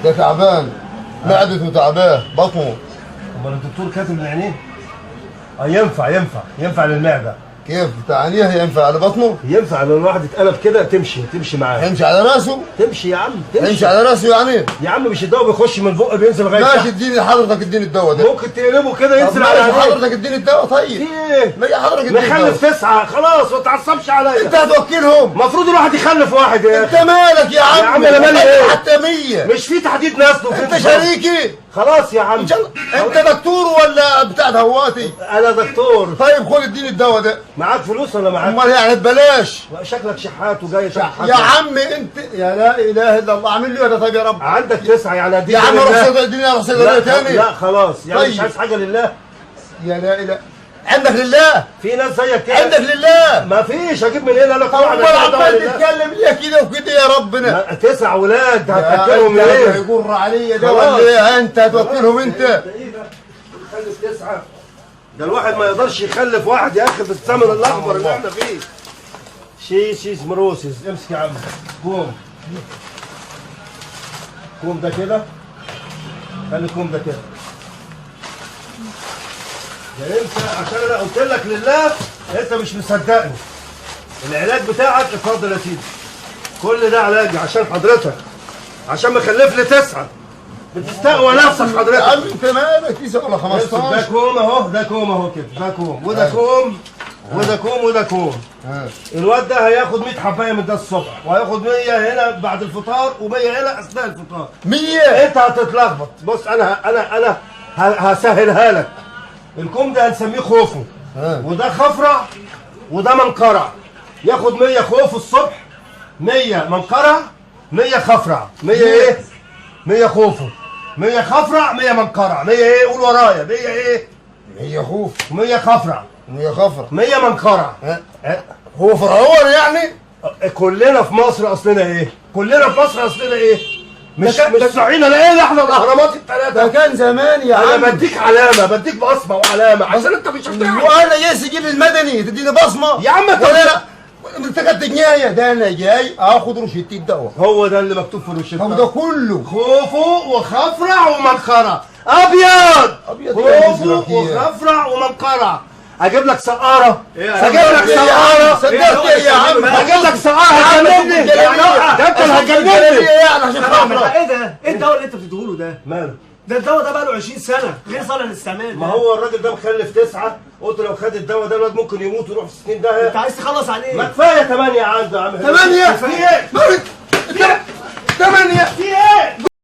ده تعبان، معدته تعباه، بطنه. امال الدكتور كاتب لعينيه؟ ينفع للمعده. كيف تعنيه ينفع على بطنه؟ ينفع لو الواحد اتقلب كده تمشي معاه. يمشي على راسه؟ تمشي يا عم، يمشي على راسه يعني؟ يا عم مش الدواء بيخش من البق بينزل لغايه تحت. ماشي، اديني حضرتك، اديني الدواء ده. ممكن تقلبه كده ينزل على عينيه. حضرتك اديني الدواء. طيب في ايه؟ ما حضرتك اديني الدواء. نخلف 9 خلاص ما تعصبش عليا. انت هتوكلهم. المفروض الواحد يخلف واحد يا انت مالك يا عم؟ يا عم انا مالي ايه؟ حتى 100 مش في تحديد نسل. انت شريكي. خلاص يا عم. انت دكتور ولا بتاع هواتي؟ انا دكتور. طيب خد اديني الدواء ده. معاك فلوس ولا معاك؟ امال يعني ببلاش؟ شكلك شحات وجاي تحت. يا عم انت، يا لا اله الا الله، اعمل لي ولا طيب يا رب. عندك 9 يعني اديني. يا عم روح اديني، اروح صيدليه تاني. لا خلاص يعني طيب. مش عايز حاجه لله. يا لا اله، عندك لله. في ناس زيك كده. عندك لله. ما فيش، اجيب من هنا. انا كل واحد امال عمال تتكلم ليه كده وكده يا ربنا؟ 9 اولاد هتاكلهم ايه؟ ايه؟ يقر عليا ده ولا ايه؟ انت هتوكلهم انت؟ خلف 9. ده الواحد ما يقدرش يخلف واحد يا اخي في الثمن الاكبر اللي احنا فيه. شيس مروسس. امسك يا عم. كوم ده كده. خلي كوم ده كده. ده انت عشان انا قلت لك لله انت مش مصدقني. العلاج بتاعك اتفضل يا سيدي. كل ده علاج عشان حضرتك، عشان مخلف لي 9. بتستقوى نفسك حضرتك. يا عم انت مالك 9 ولا 15؟ ده كوم اهو، ده كوم اهو كده، ده كوم وده كوم وده كوم وده كوم. الواد ده هياخد 100 حبايه من ده الصبح، وهياخد 100 هنا بعد الفطار و100 هنا اثناء الفطار. 100؟ انت هتتلخبط. بص انا هسهلها لك. الكوم ده هنسميه خوفو، وده خفرع وده منقرع. ياخد 100 خوف الصبح، 100 منقرع، 100 خفرع. 100 ايه؟ 100 خوفو، 100 خفرع، 100 منقرع. 100 ايه؟ قول ورايا. 100 ايه؟ 100 خوف، 100 خفرع، 100 خفرة، 100 منقرع. هو فرعون يعني؟ كلنا في مصر اصلنا ايه؟ مش صحينا لقينا احنا الاهرامات الثلاثه. ده كان زمان يا عم. انا بديك علامه، بديك بصمه وعلامه عشان انت مش هتعرف. وانا جاي سجل المدني تديني بصمه يا عم انت ولا انت خدت جنايه؟ ده انا جاي اخد روشته الدواء. هو ده اللي مكتوب في الروشته. طب ده كله خوفو وخفرع ومنقرع. ابيض خوفو وخفرع ومنقرع. اجيب لك سقاره. اجيب لك سقاره. صدقت ايه يا عم؟ اجيب لك سقاره هتجنني. ده انت اللي هتجنني. يعني عشان ايه ده؟ ايه الدواء اللي انت بتديهوله ده؟ ماله؟ ده الدواء ده بقاله 20 سنه غير صالح للاستعمال. ما هو الراجل ده مخلف 9. قلت لو خد الدواء ده الواد ممكن يموت ويروح في السنين ده. انت عايز تخلص عليه؟ ما كفايه 8 عنده يا عم. 8؟ في ايه؟ 8 في ايه؟